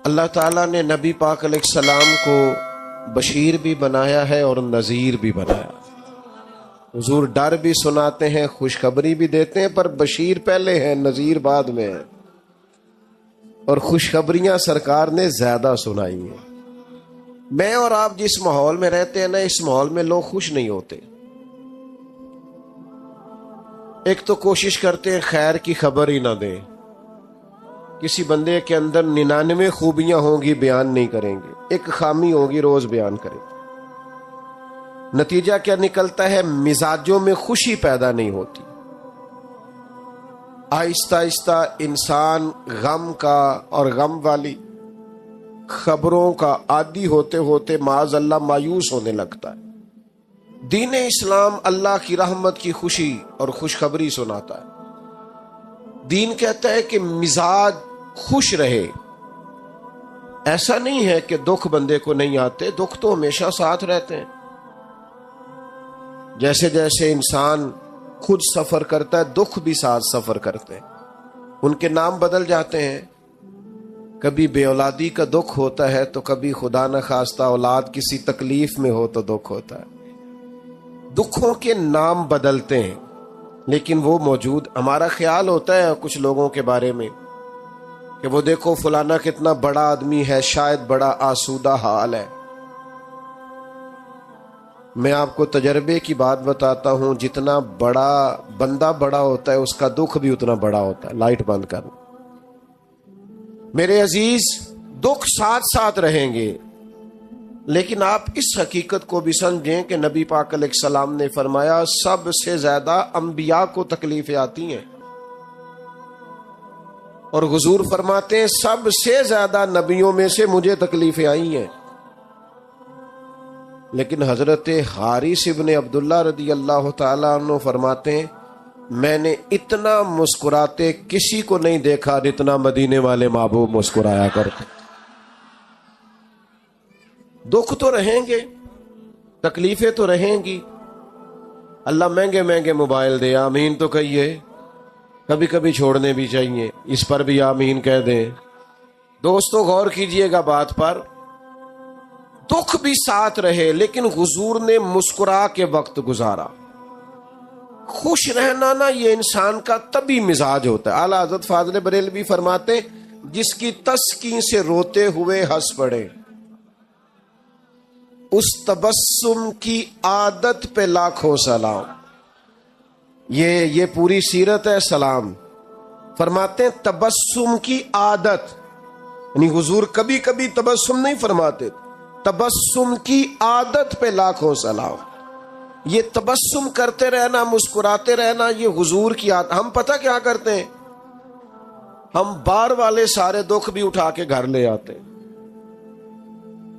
اللہ تعالیٰ نے نبی پاک علیہ السلام کو بشیر بھی بنایا ہے اور نذیر بھی بنایا۔ حضور ڈر بھی سناتے ہیں، خوشخبری بھی دیتے ہیں، پر بشیر پہلے ہیں، نذیر بعد میں ہے، اور خوشخبریاں سرکار نے زیادہ سنائی ہیں۔ میں اور آپ جس ماحول میں رہتے ہیں نا، اس ماحول میں لوگ خوش نہیں ہوتے۔ ایک تو کوشش کرتے ہیں خیر کی خبر ہی نہ دیں، کسی بندے کے اندر 99 خوبیاں ہوں گی بیان نہیں کریں گے، ایک خامی ہوگی روز بیان کریں گے۔ نتیجہ کیا نکلتا ہے؟ مزاجوں میں خوشی پیدا نہیں ہوتی۔ آہستہ آہستہ انسان غم کا اور غم والی خبروں کا عادی ہوتے ہوتے معاذ اللہ مایوس ہونے لگتا ہے۔ دین اسلام اللہ کی رحمت کی خوشی اور خوشخبری سناتا ہے۔ دین کہتا ہے کہ مزاج خوش رہے۔ ایسا نہیں ہے کہ دکھ بندے کو نہیں آتے، دکھ تو ہمیشہ ساتھ رہتے ہیں۔ جیسے جیسے انسان خود سفر کرتا ہے، دکھ بھی ساتھ سفر کرتے ہیں، ان کے نام بدل جاتے ہیں۔ کبھی بے اولادی کا دکھ ہوتا ہے تو کبھی خدا نہ خواستہ اولاد کسی تکلیف میں ہو تو دکھ ہوتا ہے۔ دکھوں کے نام بدلتے ہیں لیکن وہ موجود۔ ہمارا خیال ہوتا ہے کچھ لوگوں کے بارے میں کہ وہ دیکھو فلانا کتنا بڑا آدمی ہے، شاید بڑا آسودہ حال ہے۔ میں آپ کو تجربے کی بات بتاتا ہوں، جتنا بڑا بندہ بڑا ہوتا ہے اس کا دکھ بھی اتنا بڑا ہوتا ہے۔ لائٹ بند کر۔ میرے عزیز، دکھ ساتھ ساتھ رہیں گے، لیکن آپ اس حقیقت کو بھی سمجھیں کہ نبی پاک علیہ السلام نے فرمایا سب سے زیادہ انبیاء کو تکلیفیں آتی ہیں، اور حضور فرماتے ہیں سب سے زیادہ نبیوں میں سے مجھے تکلیفیں آئی ہیں۔ لیکن حضرت حارث ابن عبداللہ رضی اللہ تعالیٰ عنہ فرماتے ہیں میں نے اتنا مسکراتے کسی کو نہیں دیکھا جتنا مدینے والے محبوب مسکرایا کرتے۔ دکھ تو رہیں گے، تکلیفیں تو رہیں گی۔ اللہ مہنگے مہنگے موبائل دے، آمین تو کہیے، کبھی کبھی چھوڑنے بھی چاہیے، اس پر بھی آمین کہہ دیں۔ دوستو غور کیجئے گا بات پر، دکھ بھی ساتھ رہے لیکن حضور نے مسکرا کے وقت گزارا۔ خوش رہنا نا یہ انسان کا طبی مزاج ہوتا ہے۔ اعلیٰ حضرت فاضل بریلوی فرماتے جس کی تسکین سے روتے ہوئے ہنس پڑے، اس تبسم کی عادت پہ لاکھوں سلام۔ یہ پوری سیرت ہے سلام۔ فرماتے ہیں تبسم کی عادت، یعنی حضور کبھی کبھی تبسم نہیں فرماتے، تبسم کی عادت پہ لاکھوں سلام۔ یہ تبسم کرتے رہنا، مسکراتے رہنا، یہ حضور کی عادت۔ ہم پتہ کیا کرتے ہیں؟ ہم بار والے سارے دکھ بھی اٹھا کے گھر لے آتے ہیں۔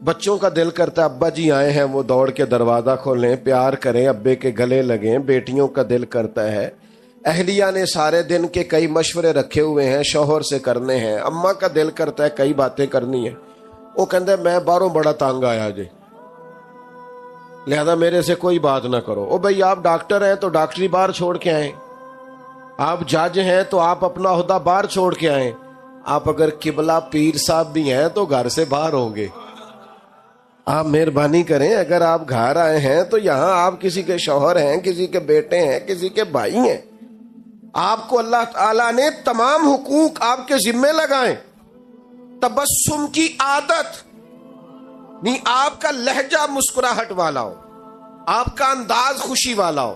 بچوں کا دل کرتا ہے ابا جی آئے ہیں، وہ دوڑ کے دروازہ کھولیں، پیار کریں، ابے کے گلے لگیں۔ بیٹیوں کا دل کرتا ہے، اہلیہ نے سارے دن کے کئی مشورے رکھے ہوئے ہیں، شوہر سے کرنے ہیں۔ اماں کا دل کرتا ہے کئی باتیں کرنی ہیں، وہ کہتا ہے میں باہروں بڑا تانگ آیا جی، لہذا میرے سے کوئی بات نہ کرو۔ او بھئی آپ ڈاکٹر ہیں تو ڈاکٹری باہر چھوڑ کے آئیں، آپ جج ہیں تو آپ اپنا عہدہ باہر چھوڑ کے آئیں۔ آپ اگر قبلہ پیر صاحب بھی ہیں تو گھر سے باہر ہوں گے۔ آپ مہربانی کریں، اگر آپ گھر آئے ہیں تو یہاں آپ کسی کے شوہر ہیں، کسی کے بیٹے ہیں، کسی کے بھائی ہیں۔ آپ کو اللہ تعالیٰ نے تمام حقوق آپ کے ذمے لگائیں۔ تبسم کی عادت نہیں، آپ کا لہجہ مسکراہٹ والا ہو، آپ کا انداز خوشی والا ہو۔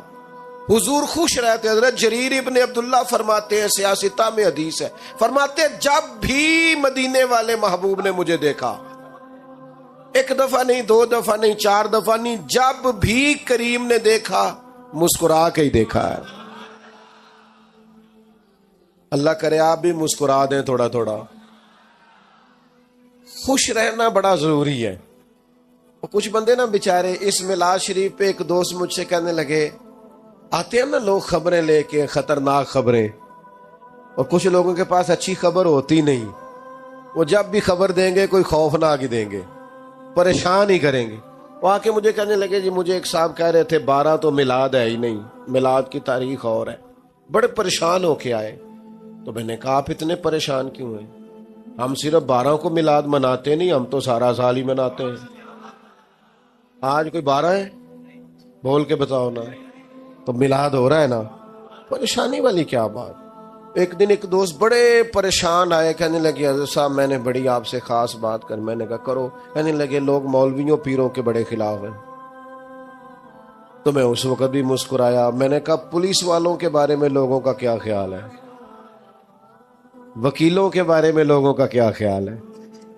حضور خوش رہتے۔ حضرت جریر ابن عبداللہ فرماتے ہیں، سیاستہ میں حدیث ہے، فرماتے ہیں جب بھی مدینے والے محبوب نے مجھے دیکھا، ایک دفعہ نہیں، دو دفعہ نہیں، چار دفعہ نہیں، جب بھی کریم نے دیکھا مسکرا کے ہی دیکھا ہے۔ اللہ کرے آپ بھی مسکرا دیں تھوڑا تھوڑا۔ خوش رہنا بڑا ضروری ہے۔ کچھ بندے نا بیچارے، اس میلاد شریف پہ ایک دوست مجھ سے کہنے لگے، آتے ہیں نا لوگ خبریں لے کے، خطرناک خبریں، اور کچھ لوگوں کے پاس اچھی خبر ہوتی نہیں، وہ جب بھی خبر دیں گے کوئی خوفناک ہی دیں گے، پریشان ہی کریں گے۔ وہ آ کے مجھے کہنے لگے جی مجھے ایک صاحب کہہ رہے تھے 12 تو میلاد ہے ہی نہیں، میلاد کی تاریخ اور ہے۔ بڑے پریشان ہو کے آئے۔ تو میں نے کہا آپ اتنے پریشان کیوں ہیں؟ ہم صرف 12 کو میلاد مناتے نہیں، ہم تو سارا سال ہی مناتے ہیں۔ آج کوئی 12 ہے؟ بول کے بتاؤ نا، تو میلاد ہو رہا ہے نا، پریشانی والی کیا بات۔ ایک دن ایک دوست بڑے پریشان آئے، کہنے لگے حضرت صاحب میں نے بڑی آپ سے خاص بات کر۔ میں نے کہا کرو۔ کہنے لگے لوگ مولویوں پیروں کے بڑے خلاف ہیں۔ تو میں اس وقت بھی مسکرایا۔ میں نے کہا پولیس والوں کے بارے میں لوگوں کا کیا خیال ہے؟ وکیلوں کے بارے میں لوگوں کا کیا خیال ہے؟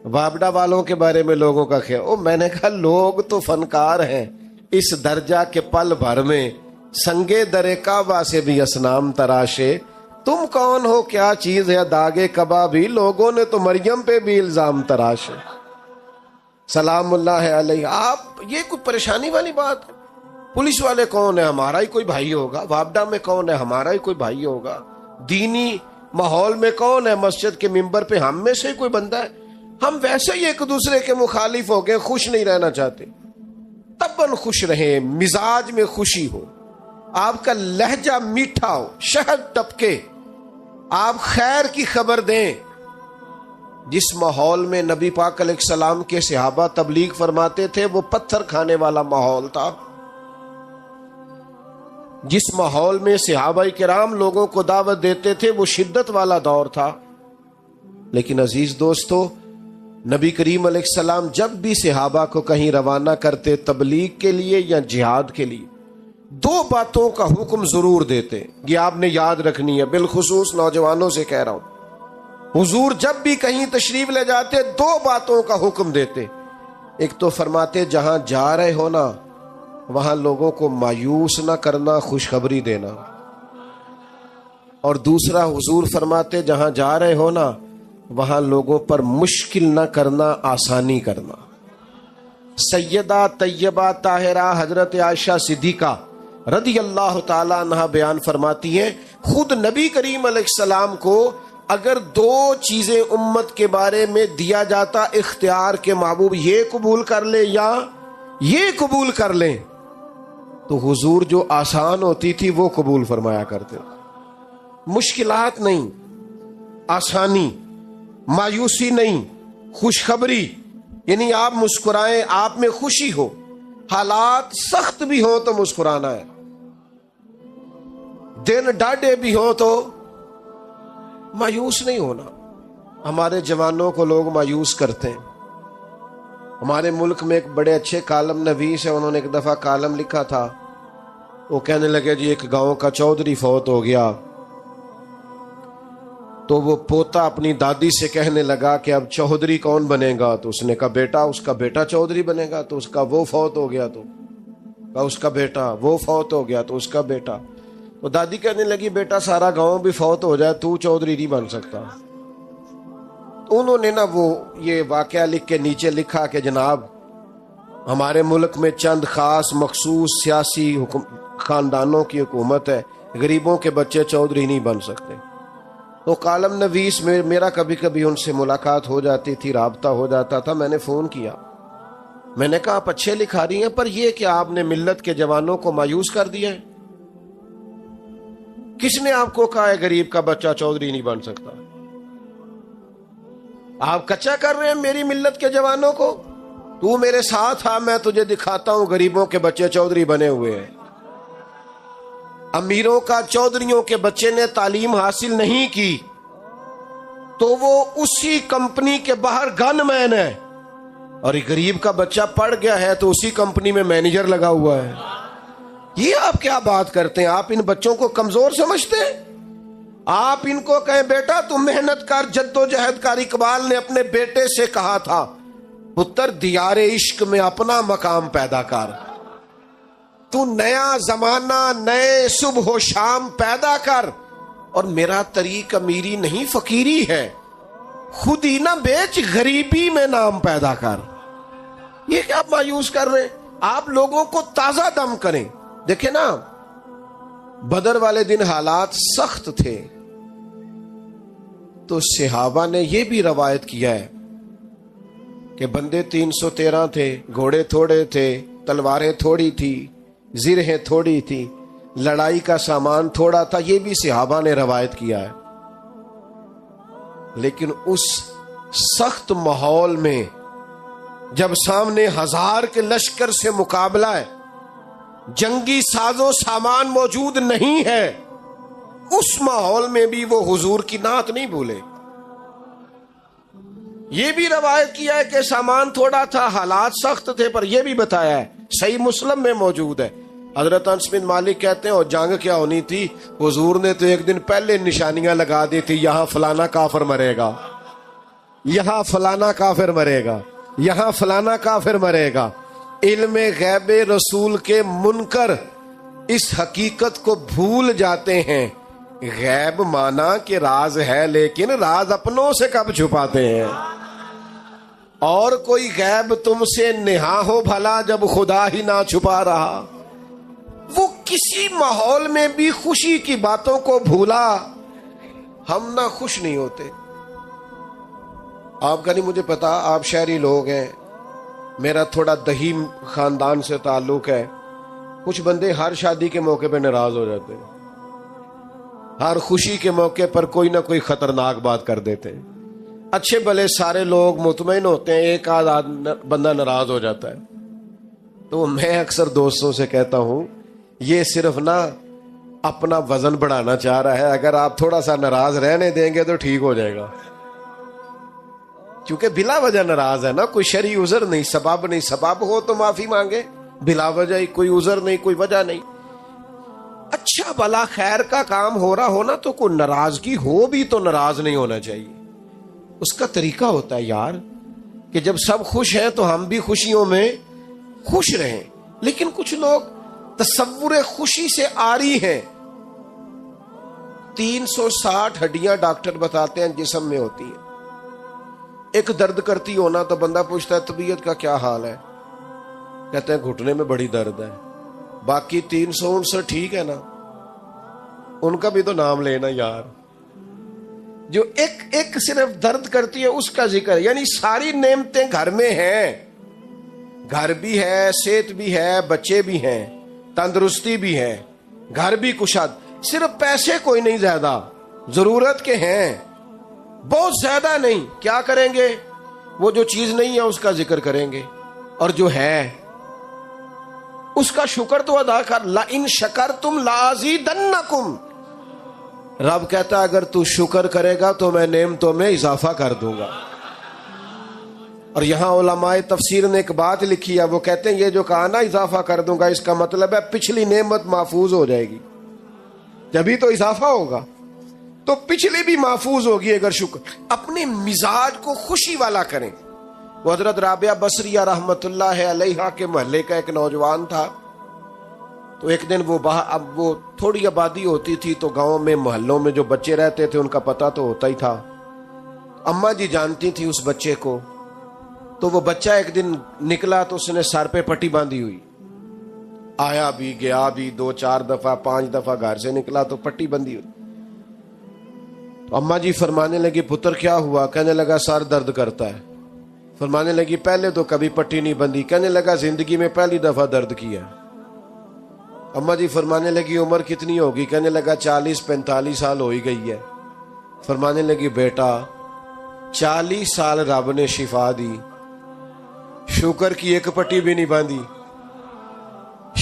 وابڈا والوں کے بارے میں لوگوں کا خیال؟ میں نے کہا لوگ تو فنکار ہیں اس درجہ کے پل بھر میں، سنگے در کعبہ سے بھی اصنام تراشے۔ تم کون ہو، کیا چیز ہے داغے کبابی، لوگوں نے تو مریم پہ بھی الزام تراشے۔ سلام اللہ علیہ۔ آپ یہ کوئی پریشانی والی بات ہے؟ پولیس والے کون ہے؟ ہمارا ہی کوئی بھائی ہوگا۔ وابڈا میں کون ہے؟ ہمارا ہی کوئی بھائی ہوگا۔ دینی ماحول میں کون ہے؟ مسجد کے ممبر پہ ہم میں سے کوئی بندہ ہے؟ ہم ویسے ہی ایک دوسرے کے مخالف ہو گئے، خوش نہیں رہنا چاہتے۔ تباً خوش رہیں، مزاج میں خوشی ہو، آپ کا لہجہ میٹھا ہو، شہد ٹپکے، آپ خیر کی خبر دیں۔ جس ماحول میں نبی پاک علیہ السلام کے صحابہ تبلیغ فرماتے تھے وہ پتھر کھانے والا ماحول تھا۔ جس ماحول میں صحابہ کرام لوگوں کو دعوت دیتے تھے وہ شدت والا دور تھا۔ لیکن عزیز دوستو، نبی کریم علیہ السلام جب بھی صحابہ کو کہیں روانہ کرتے تبلیغ کے لیے یا جہاد کے لیے، 2 باتوں کا حکم ضرور دیتے۔ یہ آپ نے یاد رکھنی ہے، بالخصوص نوجوانوں سے کہہ رہا ہوں۔ حضور جب بھی کہیں تشریف لے جاتے 2 باتوں کا حکم دیتے۔ ایک تو فرماتے جہاں جا رہے ہو نا وہاں لوگوں کو مایوس نہ کرنا، خوشخبری دینا۔ اور دوسرا حضور فرماتے جہاں جا رہے ہو نا وہاں لوگوں پر مشکل نہ کرنا، آسانی کرنا۔ سیدہ طیبہ طاہرہ حضرت عائشہ صدیقہ رضی اللہ تعالیٰ عنہ بیان فرماتی ہیں، خود نبی کریم علیہ السلام کو اگر 2 چیزیں امت کے بارے میں دیا جاتا اختیار کے محبوب یہ قبول کر لے یا یہ قبول کر لیں، تو حضور جو آسان ہوتی تھی وہ قبول فرمایا کرتے۔ مشکلات نہیں، آسانی، مایوسی نہیں، خوشخبری، یعنی آپ مسکرائیں، آپ میں خوشی ہو، حالات سخت بھی ہوں تو مسکرانا ہے، دن ڈاڈے بھی ہوں تو مایوس نہیں ہونا۔ ہمارے جوانوں کو لوگ مایوس کرتے ہیں۔ ہمارے ملک میں ایک بڑے اچھے کالم نویس ہے، انہوں نے ایک دفعہ کالم لکھا تھا، وہ کہنے لگے جی ایک گاؤں کا چودھری فوت ہو گیا، تو وہ پوتا اپنی دادی سے کہنے لگا کہ اب چودھری کون بنے گا؟ تو اس نے کہا بیٹا، اس کا بیٹا چودھری بنے گا۔ تو اس کا وہ فوت ہو گیا، تو کہا اس کا بیٹا، وہ فوت ہو گیا تو اس کا بیٹا۔ تو دادی کہنے لگی بیٹا سارا گاؤں بھی فوت ہو جائے تو چودھری نہیں بن سکتا۔ تو انہوں نے نا وہ یہ واقعہ لکھ کے نیچے لکھا کہ جناب ہمارے ملک میں چند خاص مخصوص سیاسی خاندانوں کی حکومت ہے، غریبوں کے بچے چودھری نہیں بن سکتے۔ تو کالم نویس میں میرا کبھی کبھی ان سے ملاقات ہو جاتی تھی، رابطہ ہو جاتا تھا۔ میں نے فون کیا، میں نے کہا آپ اچھے لکھا رہی ہیں، پر یہ کہ آپ نے ملت کے جوانوں کو مایوس کر دیا ہے۔ کس نے آپ کو کہا ہے غریب کا بچہ چودھری نہیں بن سکتا؟ آپ کچا کر رہے ہیں میری ملت کے جوانوں کو۔ تو میرے ساتھ آ، میں تجھے دکھاتا ہوں غریبوں کے بچے چودھری بنے ہوئے ہیں۔ امیروں کا چودھریوں کے بچے نے تعلیم حاصل نہیں کی تو وہ اسی کمپنی کے باہر گن مین ہے، اور ایک غریب کا بچہ پڑھ گیا ہے تو اسی کمپنی میں مینیجر لگا ہوا ہے۔ یہ آپ کیا بات کرتے ہیں؟ آپ ان بچوں کو کمزور سمجھتے ہیں؟ آپ ان کو کہیں بیٹا تم محنت کر، جد و جہد کر۔ اقبال نے اپنے بیٹے سے کہا تھا پتر دیار عشق میں اپنا مقام پیدا کر، تو نیا زمانہ نئے صبح و شام پیدا کر، اور میرا طریق امیری نہیں فقیری ہے، خود ہی نہ بیچ غریبی میں نام پیدا کر۔ یہ کیا آپ مایوس کر رہے ہیں؟ آپ لوگوں کو تازہ دم کریں۔ دیکھیں نا بدر والے دن حالات سخت تھے، تو صحابہ نے یہ بھی روایت کیا ہے کہ بندے 313 تھے، گھوڑے تھوڑے تھے، تلواریں تھوڑی تھی، زرہیں تھوڑی تھی، لڑائی کا سامان تھوڑا تھا۔ یہ بھی صحابہ نے روایت کیا ہے۔ لیکن اس سخت ماحول میں جب سامنے 1000 کے لشکر سے مقابلہ ہے، جنگی ساز و سامان موجود نہیں ہے، اس ماحول میں بھی وہ حضور کی نعت نہیں بھولے۔ یہ بھی روایت کیا ہے کہ سامان تھوڑا تھا، حالات سخت تھے، پر یہ بھی بتایا ہے، صحیح مسلم میں موجود ہے، حضرت انس بن مالک کہتے ہیں اور جنگ کیا ہونی تھی، حضور نے تو ایک دن پہلے نشانیاں لگا دی تھی، یہاں فلانا کافر مرے گا، یہاں فلانا کافر مرے گا، یہاں فلانا کافر مرے گا۔ علم غیب رسول کے منکر اس حقیقت کو بھول جاتے ہیں۔ غیب مانا کہ راز ہے، لیکن راز اپنوں سے کب چھپاتے ہیں؟ اور کوئی غیب تم سے نہا ہو بھلا جب خدا ہی نہ چھپا رہا۔ وہ کسی ماحول میں بھی خوشی کی باتوں کو بھولا، ہم نہ خوش نہیں ہوتے۔ آپ کا نہیں مجھے پتا، آپ شہری لوگ ہیں، میرا تھوڑا دہیم خاندان سے تعلق ہے، کچھ بندے ہر شادی کے موقع پہ ناراض ہو جاتے ہیں، ہر خوشی کے موقع پر کوئی نہ کوئی خطرناک بات کر دیتے ہیں۔ اچھے بھلے سارے لوگ مطمئن ہوتے ہیں، ایک آدھ بندہ ناراض ہو جاتا ہے۔ تو میں اکثر دوستوں سے کہتا ہوں یہ صرف نا اپنا وزن بڑھانا چاہ رہا ہے، اگر آپ تھوڑا سا ناراض رہنے دیں گے تو ٹھیک ہو جائے گا، کیونکہ بلا وجہ ناراض ہے نا، کوئی شرعی عذر نہیں، سبب نہیں، سبب ہو تو معافی مانگے، بلا وجہ ہی کوئی عذر نہیں، کوئی وجہ نہیں۔ اچھا بلا خیر کا کام ہو رہا ہونا تو کوئی ناراضگی ہو بھی تو ناراض نہیں ہونا چاہیے۔ اس کا طریقہ ہوتا ہے یار کہ جب سب خوش ہیں تو ہم بھی خوشیوں میں خوش رہیں، لیکن کچھ لوگ تصور خوشی سے عاری ہیں۔ 360 ہڈیاں ڈاکٹر بتاتے ہیں جسم میں ہوتی ہیں، ایک درد کرتی ہونا تو بندہ پوچھتا ہے طبیعت کا کیا حال ہے، کہتے ہیں گھٹنے میں بڑی درد ہے، باقی 359 ٹھیک ہے نا؟ ان کا بھی تو نام لینا یار۔ جو ایک صرف درد کرتی ہے اس کا ذکر، یعنی ساری نعمتیں گھر میں ہیں، گھر بھی ہے، صحت بھی ہے، بچے بھی ہیں، تندرستی بھی ہے، گھر بھی کشاد، صرف پیسے کوئی نہیں زیادہ، ضرورت کے ہیں بہت زیادہ نہیں۔ کیا کریں گے؟ وہ جو چیز نہیں ہے اس کا ذکر کریں گے، اور جو ہے اس کا شکر تو ادا کر۔ لَإِن شَكَرْتُمْ لَأَزِيدَنَّكُمْ، رب کہتا اگر تو شکر کرے گا تو میں نعمتوں میں اضافہ کر دوں گا۔ اور یہاں علماء تفسیر نے ایک بات لکھی ہے، وہ کہتے ہیں یہ جو کہا نا اضافہ کر دوں گا، اس کا مطلب ہے پچھلی نعمت محفوظ ہو جائے گی، جبھی تو اضافہ ہوگا، تو پچھلی بھی محفوظ ہوگی اگر شکر۔ اپنے مزاج کو خوشی والا کریں۔ وہ حضرت رابعہ بصریہ رحمت اللہ علیہا کے محلے کا ایک نوجوان تھا، تو ایک دن اب وہ تھوڑی آبادی ہوتی تھی تو گاؤں میں محلوں میں جو بچے رہتے تھے ان کا پتہ تو ہوتا ہی تھا، اماں جی جانتی تھی اس بچے کو، تو وہ بچہ ایک دن نکلا تو اس نے سر پہ پٹی باندھی ہوئی، آیا بھی گیا بھی 2-4 دفعہ 5 دفعہ گھر سے نکلا تو پٹی بندھی ہوئی۔ تو اماں جی فرمانے لگی پتر کیا ہوا؟ کہنے لگا سر درد کرتا ہے۔ فرمانے لگی پہلے تو کبھی پٹی نہیں بندھی۔ کہنے لگا زندگی میں پہلی دفعہ درد کیا۔ اماں جی فرمانے لگی عمر کتنی ہوگی؟ کہنے لگا 40-45 سال ہو ہی گئی ہے۔ فرمانے لگی بیٹا 40 سال رب نے شفا دی، شکر کی ایک پٹی بھی نہیں باندھی،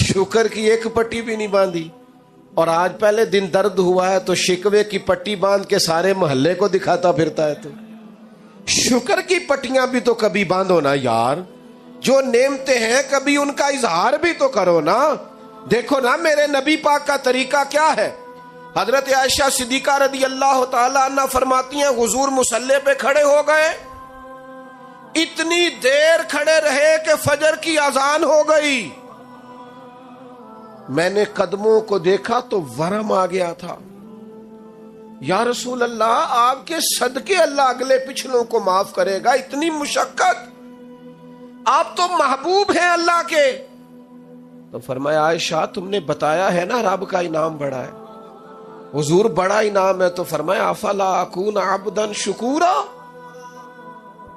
شکر کی ایک پٹی بھی نہیں باندھی، اور آج پہلے دن درد ہوا ہے تو شکوے کی پٹی باندھ کے سارے محلے کو دکھاتا پھرتا ہے۔ تو شکر کی پٹیاں بھی تو کبھی باندھو نا یار، جو نعمتیں ہیں کبھی ان کا اظہار بھی تو کرو نا۔ دیکھو نا میرے نبی پاک کا طریقہ کیا ہے۔ حضرت عائشہ صدیقہ رضی اللہ تعالی عنہ فرماتی ہیں حضور مصلی پہ کھڑے ہو گئے، اتنی دیر کھڑے رہے کہ فجر کی اذان ہو گئی، میں نے قدموں کو دیکھا تو ورم آ گیا تھا۔ یا رسول اللہ آپ کے صدقے اللہ اگلے پچھلوں کو معاف کرے گا، اتنی مشقت، آپ تو محبوب ہیں اللہ کے۔ تو فرمایا عائشہ تم نے بتایا ہے نا رب کا انعام بڑا ہے۔ حضور بڑا انعام ہے، تو فرمایا افلا اکون عبدا شکورا،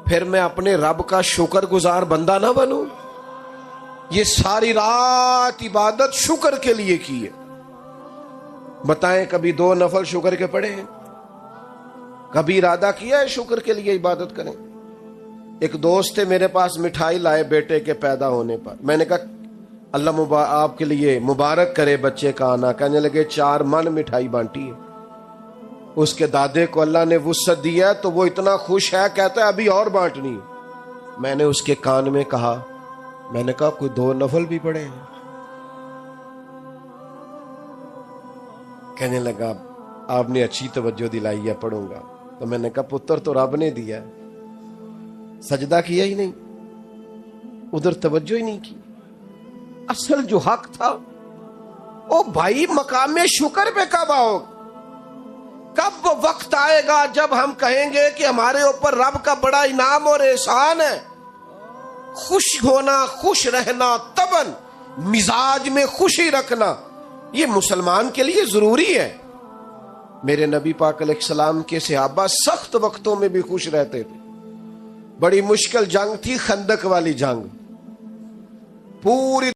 پھر میں اپنے رب کا شکر گزار بندہ نہ بنوں؟ یہ ساری رات عبادت شکر کے لیے کی ہے، بتائیں کبھی 2 نفل شکر کے پڑھے ہیں؟ کبھی ارادہ کیا ہے شکر کے لیے عبادت کریں؟ ایک دوست تھے میرے پاس، مٹھائی لائے بیٹے کے پیدا ہونے پر. میں نے کہا اللہ آپ کے لیے مبارک کرے بچے کا آنا. کہنے لگے 4 من مٹھائی بانٹی ہے. اس کے دادے کو اللہ نے وسعت دیا تو وہ اتنا خوش ہے، کہتا ہے ابھی اور بانٹنی ہے. میں نے اس کے کان میں کہا، میں نے کہا کوئی 2 نفل بھی پڑھے ہیں؟ کہنے لگا آپ نے اچھی توجہ دلائی ہے، پڑھوں گا. تو میں نے کہا پتر تو رب نے دیا، سجدہ کیا ہی نہیں، ادھر توجہ ہی نہیں کی. اصل جو حق تھا او بھائی مقام شکر پہ کب آؤ؟ کب وہ وقت آئے گا جب ہم کہیں گے کہ ہمارے اوپر رب کا بڑا انعام اور احسان ہے؟ خوش ہونا، خوش رہنا، طبعاً مزاج میں خوشی رکھنا یہ مسلمان کے لیے ضروری ہے. میرے نبی پاک علیہ السلام کے صحابہ سخت وقتوں میں بھی خوش رہتے تھے. بڑی مشکل جنگ تھی خندق والی جنگ، پوری